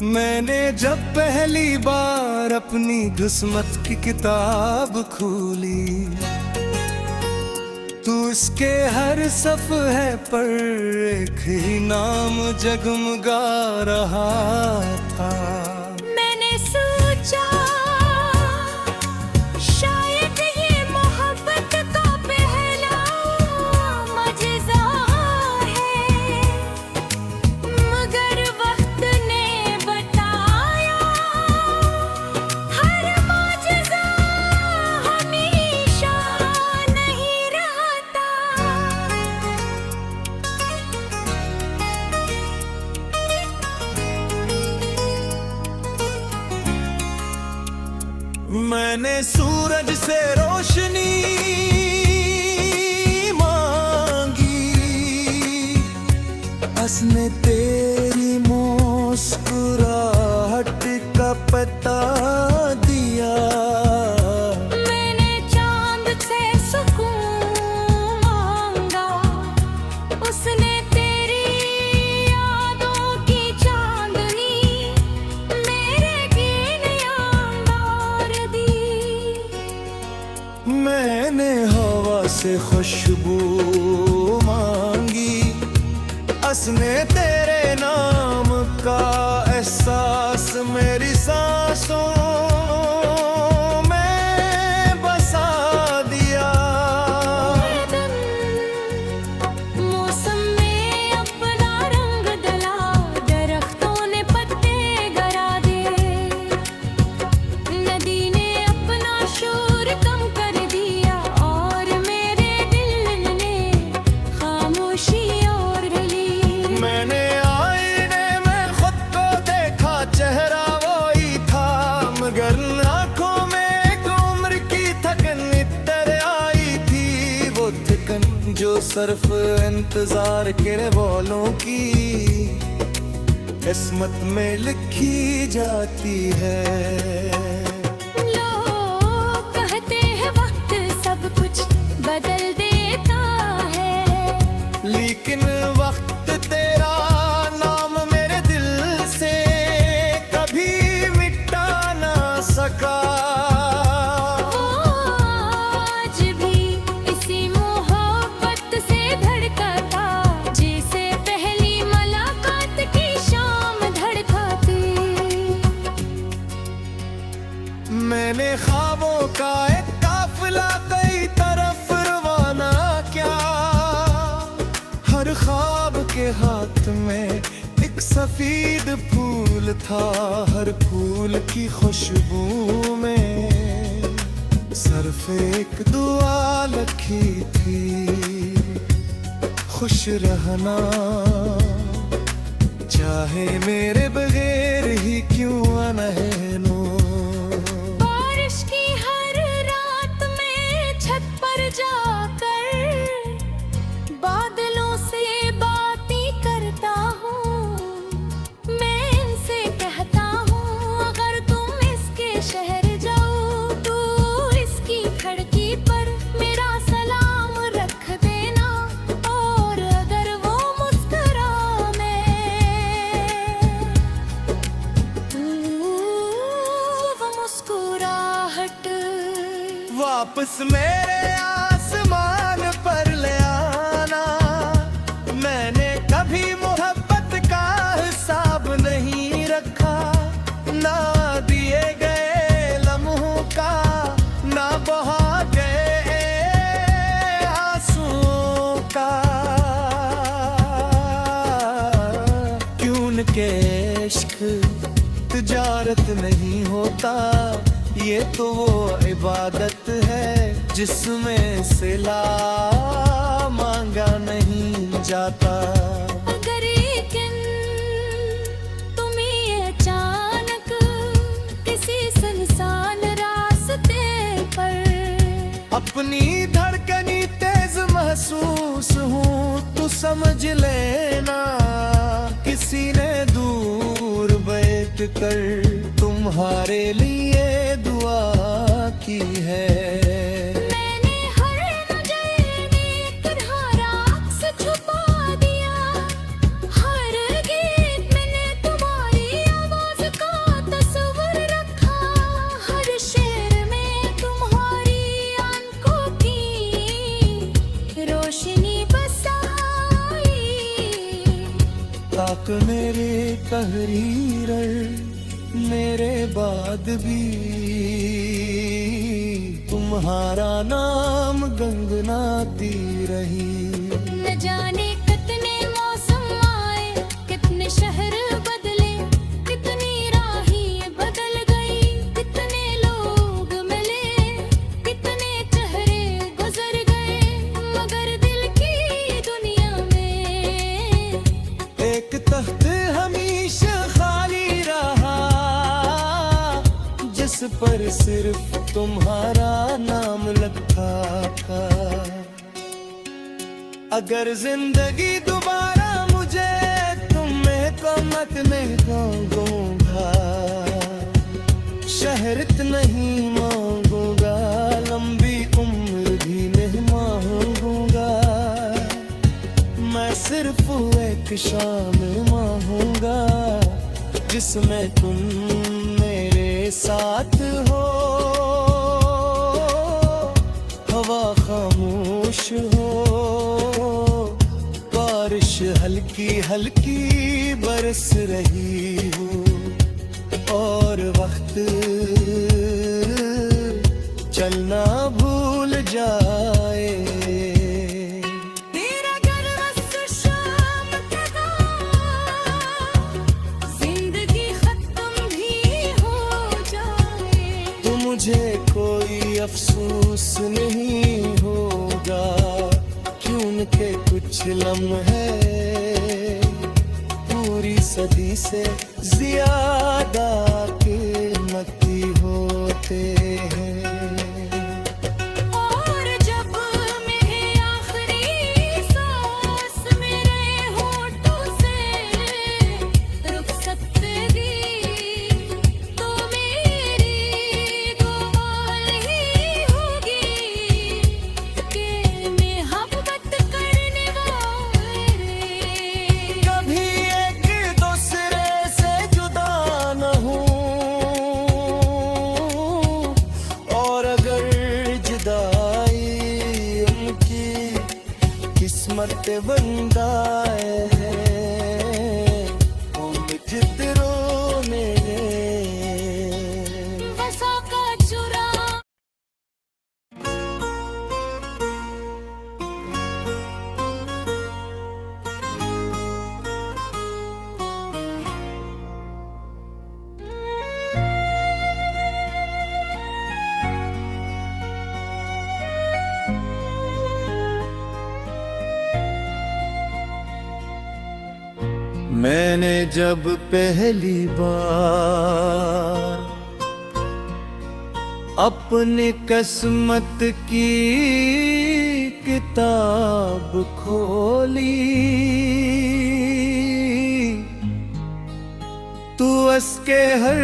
मैंने जब पहली बार अपनी किस्मत की किताब खोली, तू इसके हर सफ़े पर एक ही नाम जगमगा रहा था। मैंने सोचा शायद ये मोहब्बत का पहला मज़ा है, मगर वक्त ने बताया हर मज़ा हमेशा नहीं रहता। मैंने सूरज से रोशनी मांगी, उसने तेरी मुस्कुराहट का पता दिया। मैंने चांद से सुकून मांगा, उसने तेरी यादों की चांदनी मेरे गिने अंगार दी। मैंने हवा से खुशबू मांगी, उसने तेरे नाम का एहसास मेरी सांसों में बसा दिया। मौसम में अपना रंग डला, दरख्तों ने पत्ते गिरा दे, नदी ने अपना शोर कम कर दिया, और मेरे दिल ने खामोशी ओढ़ ली। मैंने आईने में खुद को देखा, चेहरा वही था, मगर आंखों में एक उम्र की थकन इतर आई थी। वो थकन जो सिर्फ इंतजार के बोलों की किस्मत में लिखी जाती है। लोग कहते हैं वक्त सब कुछ बदल देता है, लेकिन वक्त तेरा नाम मेरे दिल से कभी मिटा ना सका। आज भी इसी मोहब्बत से धड़का था, जैसे पहली मुलाकात की शाम धड़का थी। मैंने ख्वाबों का एक काफिला कई तरफ रवाना किया, हर ख्वाब के हाथ में एक सफेद फूल था, हर फूल की खुशबू में सिर्फ एक दुआ लिखी थी, खुश रहना चाहे मेरे बगैर ही क्यों अनहनो। बारिश की हर रात में छत पर जाकर बादलों से बातें करता हूँ, मैं इनसे कहता हूँ अगर तुम इसके शहर जाओ तो इसकी खिड़की पर मेरा सलाम रख देना, और अगर वो मुस्कुरा वो मुस्कुराहट वापस मेरे आसमान पर ले आना। मैंने कभी मोहब्बत का हिसाब नहीं रखा, ना दिए गए लम्हों का, ना बहा गए आंसुओं का। क्यों उनके इश्क तिजारत नहीं होता, ये तो वो इबादत है जिसमें सिला मांगा नहीं जाता। अगर एक दिन तुम्हें अचानक किसी सुनसान रास्ते पर अपनी धड़कनी तेज महसूस हूँ तो समझ लेना, किसी ने दूर बैठ कर तुम्हारे लिए दुआ की है। मैंने हर नजर में तुम्हारा अक्स छुपा दिया, हर गीत मैंने तुम्हारी आवाज वक्त मेरे तहरीर मेरे बाद भी तुम्हारा नाम गंगनाती रही। न जाने कितने मौसम आए, कितने शहर बदले, कितनी राहें बदल गई, कितने लोग मिले, कितने चेहरे गुजर गए, मगर दिल की दुनिया में एक तख्त हमेशा खाली रहा, जिस पर सिर्फ तुम्हारा नाम लिखा था। अगर जिंदगी दोबारा मुझे तुम्हें कमत में दूंगा, शहरत नहीं मांगूंगा, लंबी उम्र भी नहीं मांगूंगा, मैं सिर्फ एक शाम मांगूंगा जिसमें तुम मेरे साथ हो। हवा खामोश हो, बारिश हल्की हल्की बरस रही हो, और वक्त चलना भूल जाए। तेरा घर बस शाम तक जिंदगी खत्म भी हो जाए, तो मुझे कोई अफसोस नहीं होगा, क्योंकि कुछ लम्हे पूरी सदी से ज्यादा कीमती होते हैं। और जब मेरे आखिरी सांस मेरे होठों से रुखसत दी, तो मेरी दुआ ही होगी कि मोहब्बत करने वाले कभी एक दूसरे से जुदा न हूँ, और अगर जुदाई उनकी किस्मत बंदा है, उन जितरों में वफा का चुरा। मैंने जब पहली बार अपनी किस्मत की किताब खोली, तू उसके हर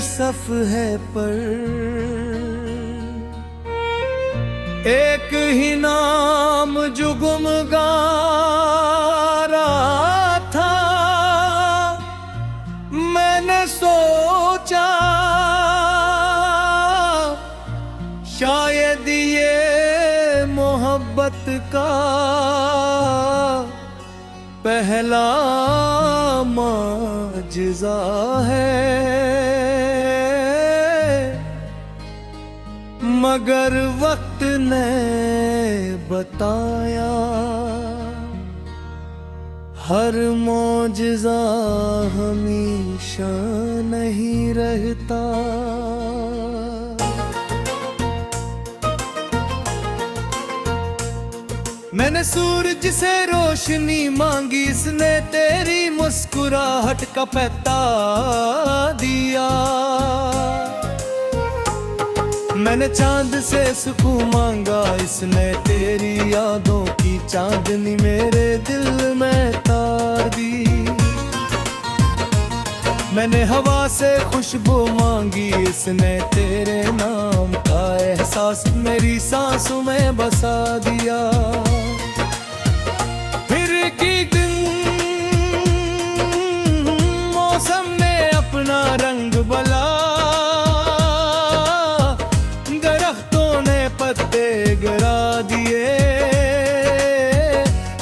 सफ़हे पर एक ही नाम जो गुमगारा था। मैंने सोचा शायद ये मोहब्बत का पहला माजिज़ा है, मगर वक्त ने बताया हर मौजिज़ा हमेशा नहीं रहता। मैंने सूरज से रोशनी मांगी, इसने तेरी मुस्कुराहट का पैता दिया। मैंने चांद से सुकून मांगा, इसने तेरी यादों की चांदनी मेरे दिल में तार दी। मैंने हवा से खुशबू मांगी, इसने तेरे नाम का एहसास मेरी सांसों में बसा दिया। फिर एक दिन मौसम ने अपना रंग बला, दरख्तों ने पत्ते गिरा दिए,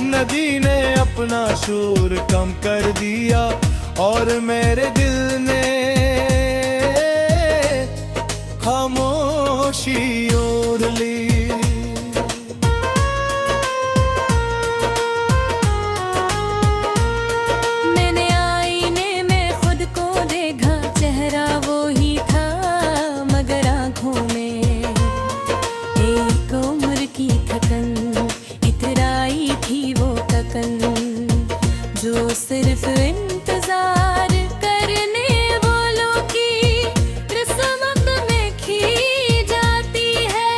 नदी ने अपना शोर कम कर दिया। मेरे दिल ने खामोशी ओढ़ ली। मैंने आईने में खुद को देखा, चेहरा वो ही था मगर आंखों में एक उम्र की थकन इतराई थी वो तकन, जो सिर्फ इंतजार करने वालों की किस्मत में खी जाती है।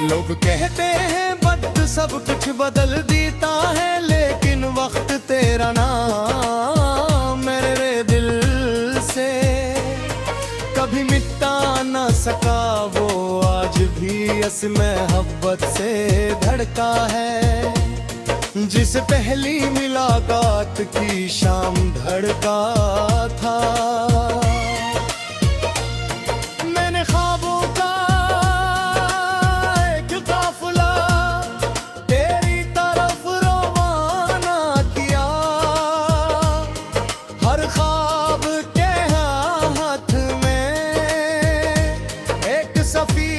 लोग कहते हैं वक्त सब कुछ बदल देता है, लेकिन वक्त तेरा नाम मेरे दिल से कभी मिटा न सका। वो आज भी इस मोहब्बत से धड़का है, जिसे पहली मुलाकात की शाम धड़का था। मैंने ख्वाबों का एक काफिला तेरी तरफ रवाना किया, हर ख्वाब के हाथ में एक सफी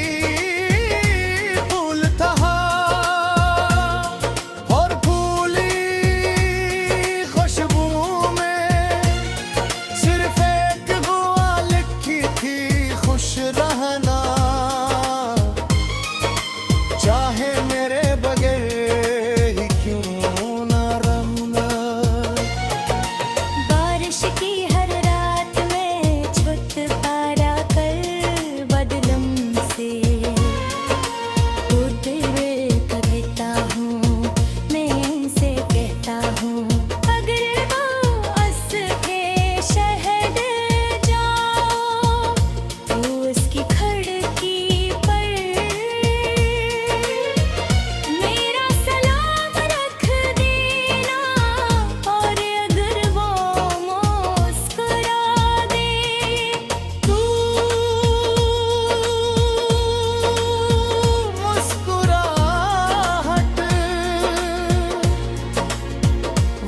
फूल था, और फूली खुशबू में सिर्फ एक दुआ लिखी थी, खुश रहना चाहे मेरे बगैर ही क्यों ना रहना। बारिश की हर रात में छुटकारा कर बदलम से टूटे हुए कहता हूँ, मैं इनसे कहता हूँ अगर वो अस के शहर जाओ तो उसकी खिड़की पर मेरा सलाम रख देना, और अगर वो मुस्कुरा दे तू मुस्कुराहट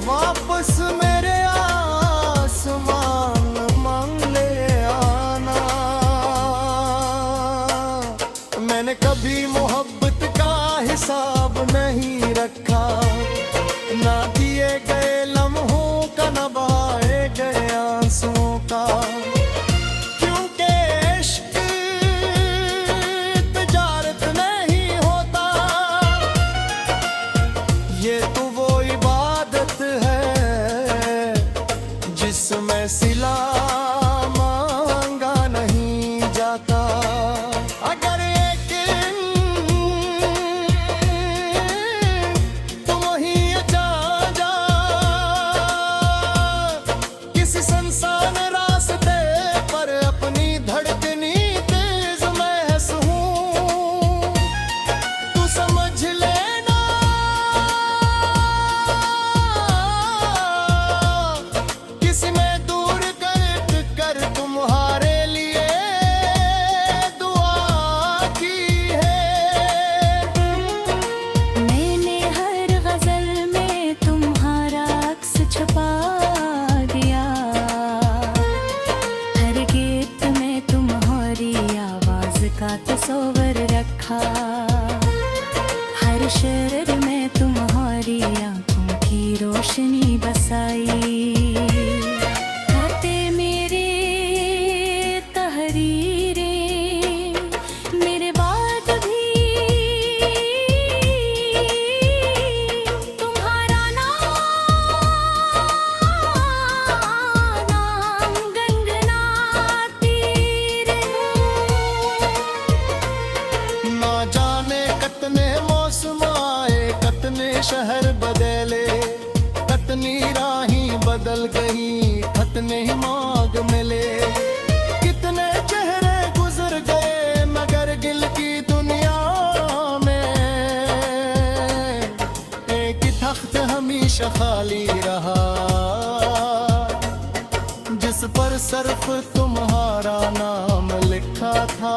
वापस मेरे आसमान मांग ले आना। मैंने कभी मोहब्बत का हिसाब नहीं रखा, ना दिए गए लम्हों का, ना बहाए गए आंसुओं का, क्योंकि इश्क तिजारत नहीं होता, ये तो वो इबादत है जिसमें सिला मांगा नहीं जाता। अगर एक तुम ही जा जा किसी संसान रास्ते पर, अपनी धड़कनी तेज महस हूँ, तू समझ लेना किसी में दूर कर तुम्हारे लिए दुआ की है। मैंने हर गजल में तुम्हारा अक्स छुपा दिया, हर गीत में तुम्हारी आवाज का तस्वर रखा, हर शेर में तुम्हारी आंखों की रोशनी बसाई। खाते मेरे तहरीरें मेरे बाद भी तुम्हारा नाम गनगनाती रहूं। ना जाने कतने मौसम आए, कतने शहर बदले, कतनी राही बदल गई, कतने ही मार्ग मिले, कितने चेहरे गुजर गए, मगर दिल की दुनिया में एक तख्त हमेशा खाली रहा, जिस पर सिर्फ तुम्हारा नाम लिखा था।